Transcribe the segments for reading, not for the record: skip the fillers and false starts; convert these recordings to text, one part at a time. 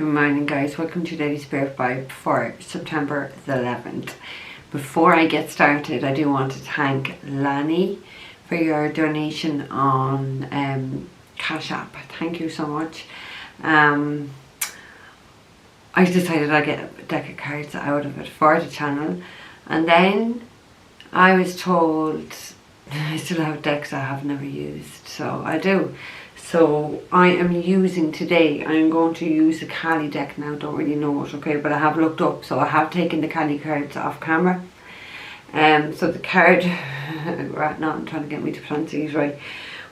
Good morning, guys. Welcome to Daily Spirit Vibe for September the 11th. Before I get started, I do want to thank Lani for your donation on Cash.app. Thank you so much. I decided I'd get a deck of cards out of it for the channel, and then I was told I still have decks I have never used, so I do. So I am using today, I'm going to use the Kali deck now. Don't really know it, okay, but I have looked up, so I have taken the Kali cards off camera. So the card, right now I'm trying to get me to pronounce these right.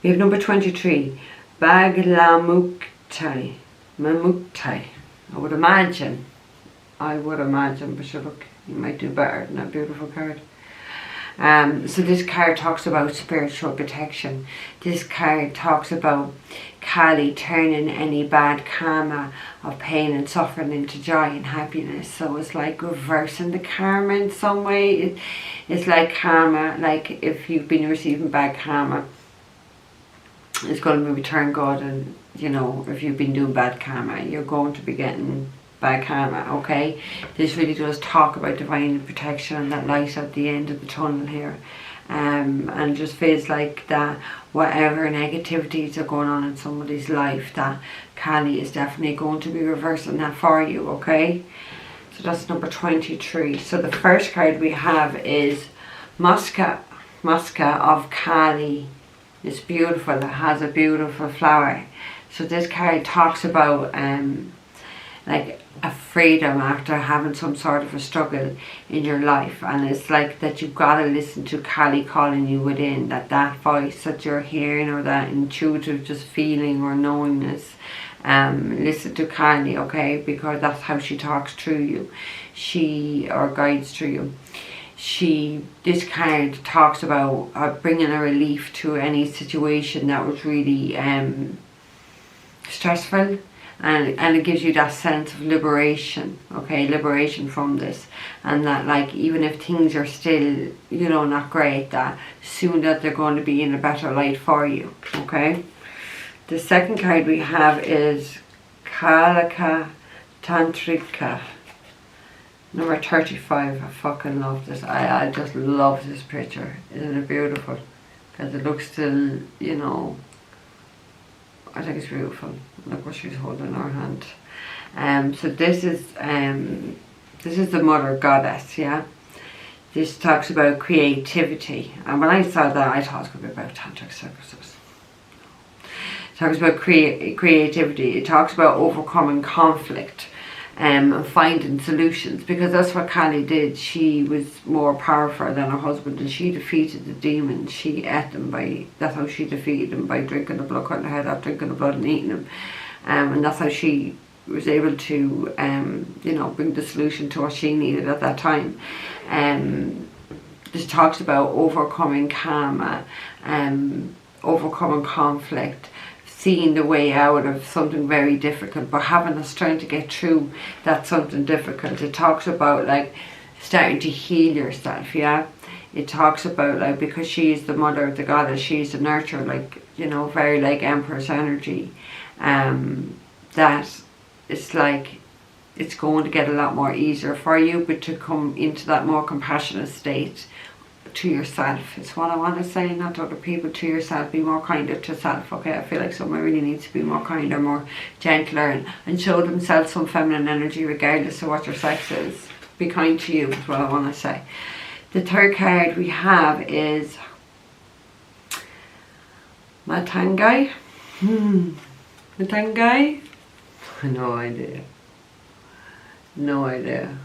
We have number 23, Baglamuktai, Mamuktai. I would imagine, but sure, look, you might do better than that beautiful card. So this card talks about spiritual protection. This card talks about Kali turning any bad karma of pain and suffering into joy and happiness. So it's like reversing the karma in some way. It's like karma, like if you've been receiving bad karma, it's going to be returned good. And you know, if you've been doing bad karma, you're going to be getting bad karma, okay? This really does talk about divine protection and that light at the end of the tunnel here. And just feels like that whatever negativities are going on in somebody's life, that Kali is definitely going to be reversing that for you, okay? So that's number 23. So the first card we have is Muska of Kali. It's beautiful. It has a beautiful flower. So this card talks about like a freedom after having some sort of a struggle in your life, and it's like that you've got to listen to Kali calling you within, that voice that you're hearing, or that intuitive just feeling or knowingness. Listen to Kali, okay, because that's how she talks through you, or guides through you. This card talks about bringing a relief to any situation that was really stressful. And it gives you that sense of liberation, okay, liberation from this. And that, like, even if things are still, you know, not great, that soon that they're going to be in a better light for you, okay. The second card we have is Kalaka Tantrika, number 35. I fucking love this. I just love this picture. Isn't it beautiful? Because it looks still, you know, I think it's beautiful. Look what she's holding in her hand. So this is the mother goddess, yeah. This talks about creativity, and when I saw that, I thought it was going to be about tantric circuses. It talks about creativity. It talks about overcoming conflict and finding solutions, because that's what Kali did. She was more powerful than her husband, and she defeated the demons. She ate them that's how she defeated them, by drinking the blood, cutting her head off, drinking the blood and eating them. And that's how she was able to, you know, bring the solution to what she needed at that time. This talks about overcoming karma, overcoming conflict, seeing the way out of something very difficult, but having the strength to get through that something difficult. It talks about, like, starting to heal yourself, yeah. It talks about, like, because she is the mother of the goddess, she's the nurturer, like, you know, very like Empress energy. That it's like it's going to get a lot more easier for you, but to come into that more compassionate state to yourself is what I want to say, not to other people, to yourself. Be more kinder to self, okay? I feel like someone really needs to be more kinder, more gentler, and show themselves some feminine energy regardless of what your sex is. Be kind to you is what I want to say. The third card we have is Matangai. Matangai? No idea.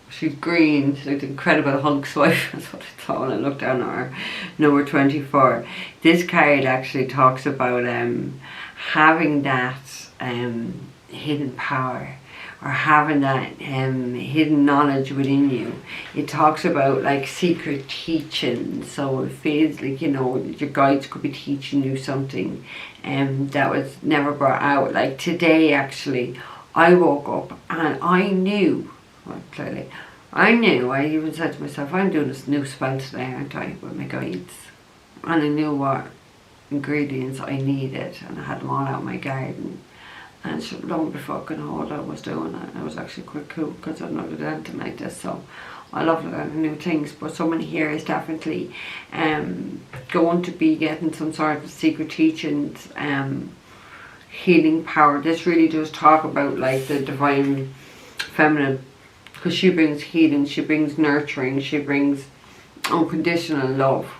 She's green. She's like the Incredible Hulk's wife. That's what I thought when I looked down at her. Number 24. This card actually talks about having that hidden power, or having that hidden knowledge within you. It talks about, like, secret teaching. So it feels like, you know, your guides could be teaching you something that was never brought out. Like today, actually, I woke up and I knew, well, clearly, I even said to myself, I'm doing this new spell today, aren't I, with my guides. And I knew what ingredients I needed, and I had them all out in my garden. And lo and befuck, and all I was doing, it was actually quite cool because I've never done anything like this. So I love learning new things. But someone here is definitely going to be getting some sort of secret teachings, healing power. This really does talk about like the divine feminine, because she brings healing, she brings nurturing, she brings unconditional love.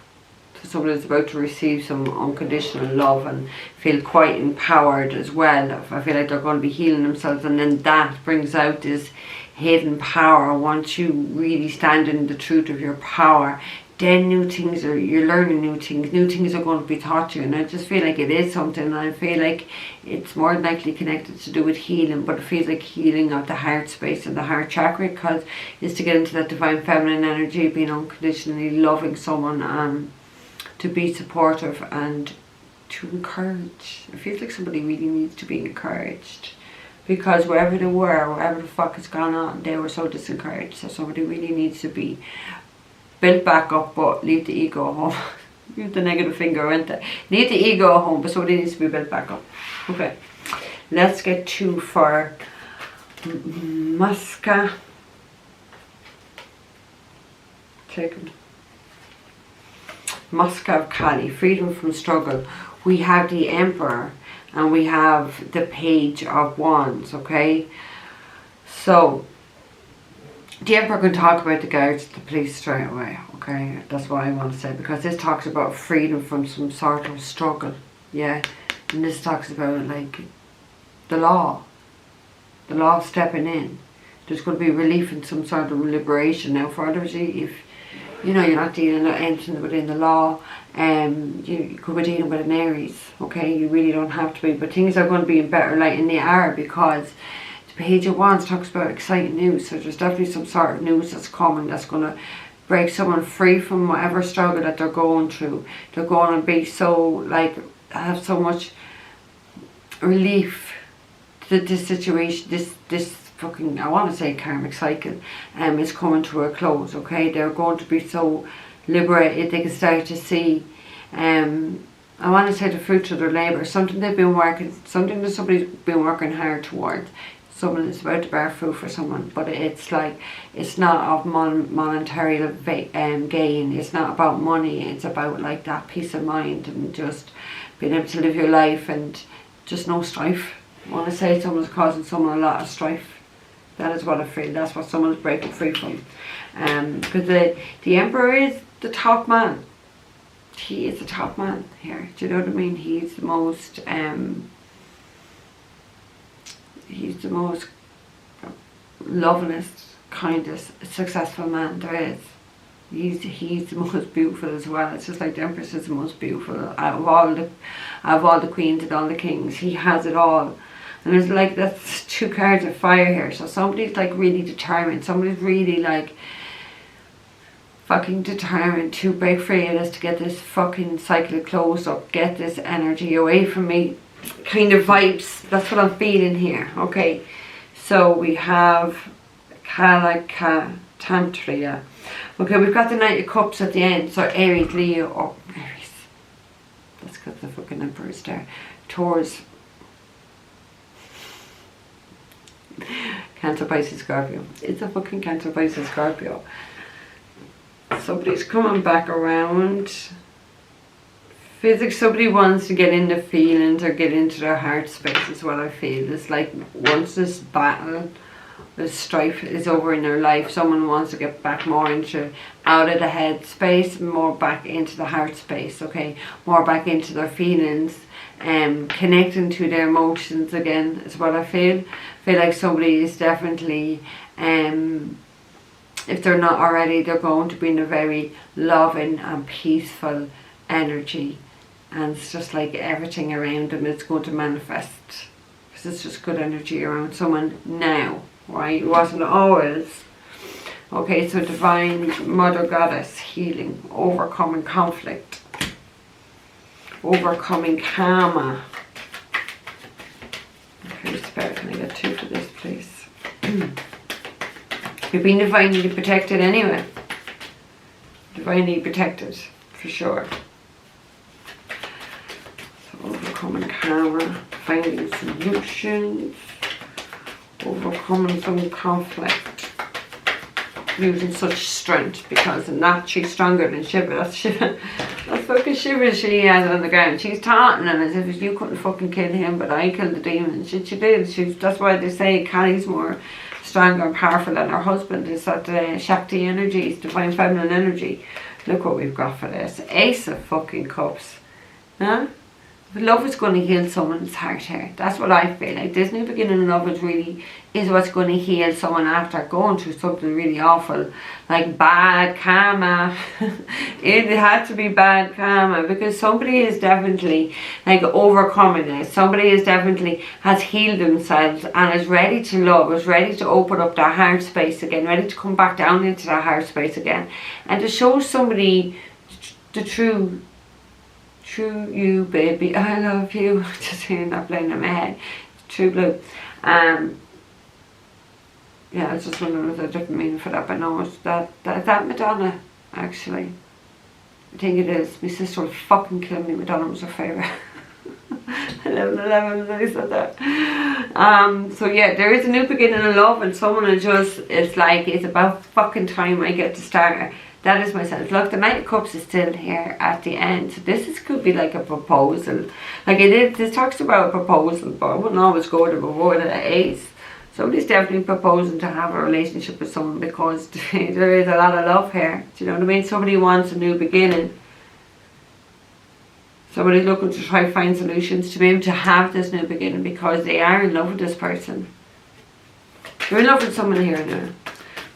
Someone is about to receive some unconditional love and feel quite empowered as well. I feel like they're going to be healing themselves, and then that brings out this hidden power. Once you really stand in the truth of your power, then you're learning new things are going to be taught to you. And I just feel like it is something, and I feel like it's more than likely connected to do with healing, but it feels like healing of the heart space and the heart chakra, because it's to get into that divine feminine energy, being unconditionally loving someone, to be supportive and to encourage. It feels like somebody really needs to be encouraged, because wherever they were, wherever the fuck has gone on, they were so disencouraged. So somebody really needs to be built back up, but leave the ego at home. Use the negative finger, went there. Leave the ego at home, but somebody needs to be built back up. Okay, let's get to for Muska. Taken. Muska of Kali, freedom from struggle. We have the Emperor and we have the Page of Wands, okay? So, the Emperor can talk about the guards, the police straight away, okay? That's what I want to say, because this talks about freedom from some sort of struggle, yeah? And this talks about, like, the law stepping in. There's going to be relief and some sort of liberation. Now, for others, if you know you're not dealing with anything within the law, you could be dealing with an Aries, okay? You really don't have to be, but things are going to be in better light, and they are, because the Page of Wands talks about exciting news. So there's definitely some sort of news that's coming that's going to break someone free from whatever struggle that they're going through. They're going to be so, like, have so much relief that this situation, this fucking, I want to say karmic cycle, is coming to a close, okay? They're going to be so liberated. They can start to see, I want to say, the fruits of their labour, something they've been working, something that somebody's been working hard towards. Someone is about to bear fruit for someone, but it's like, it's not of monetary gain, it's not about money, it's about like that peace of mind and just being able to live your life and just no strife. I want to say someone's causing someone a lot of strife. That is what I feel. That's what someone's breaking free from. Because the Emperor is the top man. He is the top man here. Do you know what I mean? He's the most lovingest, kindest, successful man there is. He's the most beautiful as well. It's just like the Empress is the most beautiful out of all the queens and all the kings. He has it all. And there's like, that's two cards of fire here. So somebody's like really determined. Somebody's really like fucking determined to break free of this, to get this fucking cycle closed up, get this energy away from me kind of vibes. That's what I'm feeling here. Okay, so we have Tantria. Okay, we've got the Knight of Cups at the end. So Aries, Leo, or Aries. That's because the fucking Emperor's there. Taurus, Cancer, Pisces, Scorpio. It's a fucking Cancer, Pisces, Scorpio. Somebody's coming back around. Feels like somebody wants to get into feelings or get into their heart space is what I feel. It's like once this battle, this strife is over in their life, someone wants to get back more into, out of the head space, more back into the heart space, okay? More back into their feelings, connecting to their emotions again is what I feel. I feel like somebody is definitely, if they're not already, they're going to be in a very loving and peaceful energy. And it's just like everything around them is going to manifest. Because it's just good energy around someone now, right? It wasn't always. Okay, so Divine Mother Goddess, healing, overcoming conflict, overcoming karma. Okay, Spirit, can I get two for this, please? You're being divinely protected anyway. Divinely protected, for sure. So overcoming karma, finding solutions, overcoming some conflict, using such strength, because in that she's stronger than Shiva. That's Shiva. That's fucking Shiva she has on the ground. She's taunting him as if you couldn't fucking kill him, but I killed the demon. She did. That's why they say Kali's more stronger and powerful than her husband. Is that Shakti energy, divine feminine energy. Look what we've got for this. Ace of fucking cups. Huh? Love is going to heal someone's heart here. That's what I feel like. This new beginning in love is what's going to heal someone after going through something really awful, like bad karma. It had to be bad karma, because somebody is definitely like overcoming this. Somebody is definitely has healed themselves and is ready to love, is ready to open up their heart space again, ready to come back down into their heart space again, and to show somebody the true you, baby, I love you. Just hearing that playing in my head. True blue. Yeah, I was just wondering if there's a different meaning for that, but no, it's that Madonna, actually. I think it is. My sister will fucking kill me. Madonna was her favourite. 11/11, I said that. So yeah, there is a new beginning in love, and someone is just, it's like, it's about fucking time I get to start. That is myself. Look, the Knight of Cups is still here at the end. So this could be like a proposal. Like this talks about a proposal, but I wouldn't always go to before the Ace. Somebody's definitely proposing to have a relationship with someone, because there is a lot of love here. Do you know what I mean? Somebody wants a new beginning. Somebody's looking to try to find solutions to be able to have this new beginning, because they are in love with this person. You're in love with someone here now.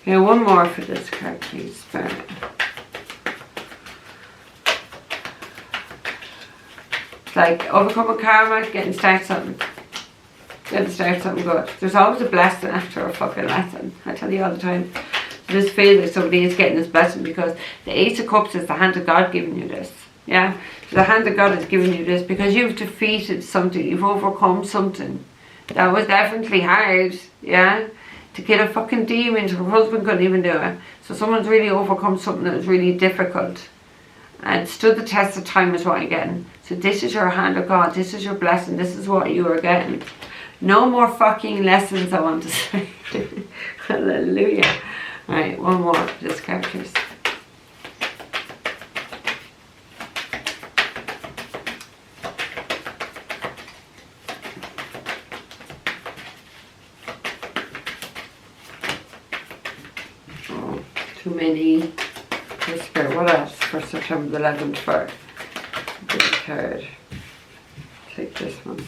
Okay, one more for this card, please, Spirit. It's like overcoming karma, getting started something. Getting started something good. There's always a blessing after a fucking lesson. I tell you all the time. This feels like somebody is getting this blessing, because the Ace of Cups is the hand of God giving you this. Yeah? So the hand of God is giving you this because you've defeated something. You've overcome something. That was definitely hard. Yeah? To kill a fucking demon, her husband couldn't even do it. So someone's really overcome something that was really difficult. And stood the test of time is what you're getting. So this is your hand of God. This is your blessing. This is what you are getting. No more fucking lessons, I want to say. Hallelujah. Alright, one more. Just characters. Too many. What else for September the 11th for this card? Take this one.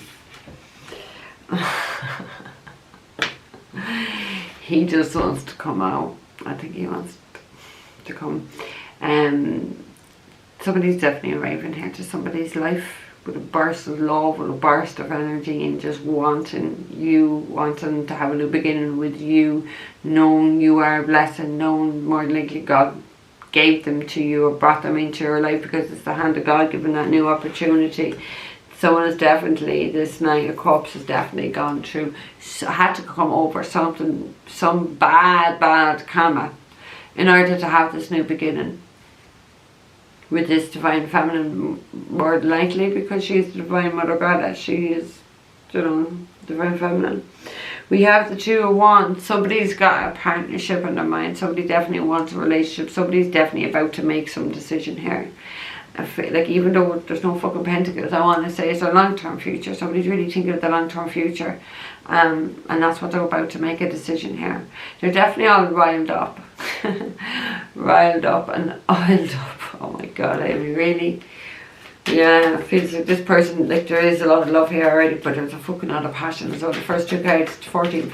He just wants to come out. I think he wants to come. Somebody's definitely arriving here to somebody's life with a burst of love, with a burst of energy, and just wanting to have a new beginning with you, knowing you are a blessing, knowing more than likely God gave them to you or brought them into your life, because it's the hand of God giving that new opportunity. Someone is definitely, this Knight of Cups has definitely gone through, had to come over some bad karma in order to have this new beginning with this divine feminine, more than likely, because she's the divine mother goddess. She is, divine feminine. We have the Two of Wands. Somebody's got a partnership in their mind. Somebody definitely wants a relationship. Somebody's definitely about to make some decision here. I feel like, even though there's no fucking pentacles, I want to say it's a long-term future. Somebody's really thinking of the long-term future, and that's what they're about to make a decision here. They're definitely all riled up. Riled up and oiled up. Oh my god, I really, yeah, it feels like this person, like there is a lot of love here already, but there's a fucking lot of passion. So the first two cards, 14.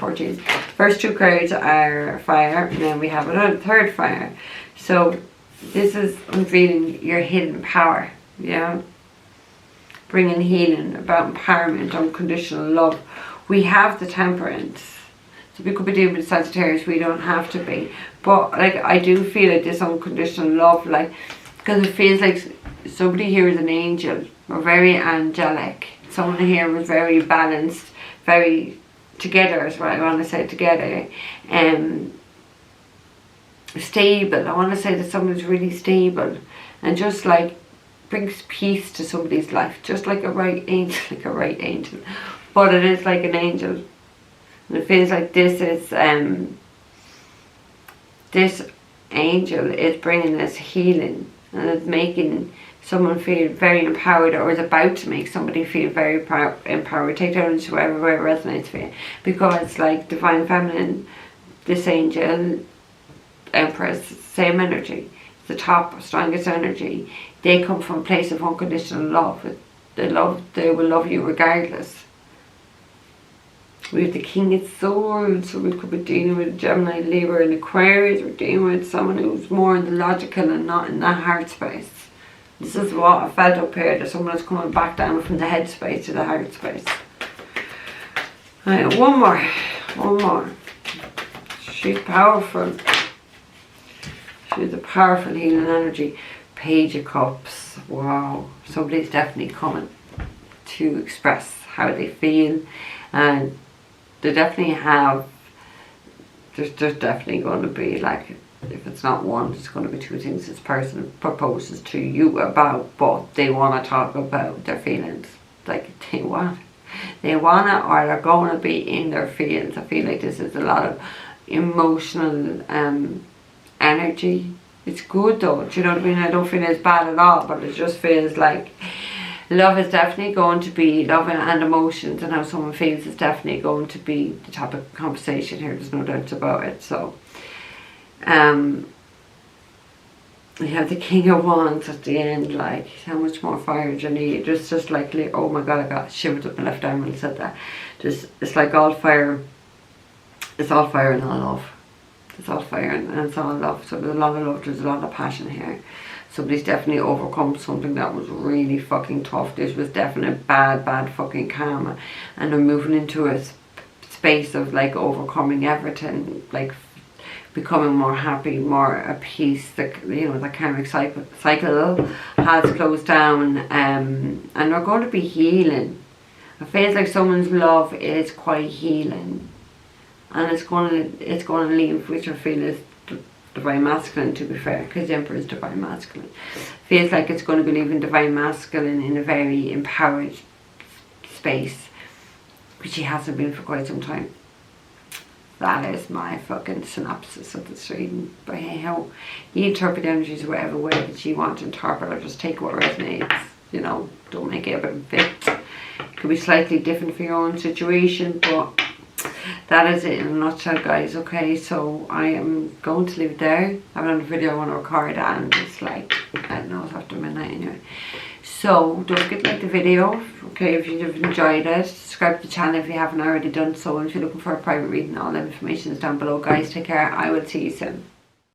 First two cards are fire, and then we have another third fire. So this is unveiling your hidden power, yeah? Bringing healing, about empowerment, unconditional love. We have the Temperance. So we could be dealing with Sagittarius, we don't have to be. But like, I do feel like this unconditional love, like, because it feels like somebody here is an angel, or very angelic. Someone here was very balanced, very together is what I want to say, together. Stable. I want to say that someone's really stable and just like brings peace to somebody's life, just like a right angel, like a right angel. But it is like an angel. And it feels like this is, this angel is bringing this healing, and it's making someone feel very empowered, or is about to make somebody feel very empowered. Take that into wherever it resonates for you. Because like Divine Feminine, this angel, Empress, same energy. It's the top, strongest energy. They come from a place of unconditional love. They will love you regardless. We have the King of Swords, so we could be dealing with Gemini, Libra, and Aquarius. We're dealing with someone who's more in the logical and not in that heart space. This is what I felt up here, that someone is coming back down from the head space to the heart space. Right, one more. She's powerful. She's a powerful healing energy. Page of Cups. Wow. Somebody's definitely coming to express how they feel, and they definitely have, there's definitely going to be, like, if it's not one, it's going to be two things this person proposes to you about, but they want to talk about their feelings. Like, they want it, or they're going to be in their feelings. I feel like this is a lot of emotional energy. It's good though, do you know what I mean? I don't feel it's bad at all, but it just feels like love is definitely going to be, love and emotions and how someone feels is definitely going to be the topic of conversation here. There's no doubt about it. So we have the King of Wands at the end. Like, how much more fire do you need? It's just like, oh my god, I got shivers up my left arm when I said that. It's like all fire. It's all fire and all love. It's all fire and it's all love. So there's a lot of love, there's a lot of passion here. Somebody's definitely overcome something that was really fucking tough. This was definitely bad fucking karma. And they're moving into a space of like overcoming everything. Like becoming more happy, more at peace. The, you know, the karmic cycle has closed down. And they're going to be healing. It feels like someone's love is quite healing. And it's going to leave, which I feel is Divine Masculine, to be fair, because the Emperor is Divine Masculine. Feels like it's going to be leaving Divine Masculine in a very empowered space, which he hasn't been for quite some time. That is my fucking synopsis of this reading. But hey ho, you interpret energies whatever way that you want to interpret, or just take what resonates, you know, don't make it a bit of a fit. It could be slightly different for your own situation, but that is it in a nutshell, guys. Okay, so I am going to leave it there. I have another video I want to record, and it's like, I don't know, it's after midnight anyway. So don't forget to like the video, okay, if you've enjoyed it. Subscribe to the channel if you haven't already done so. And if you're looking for a private reading, all the information is down below, guys. Take care. I will see you soon.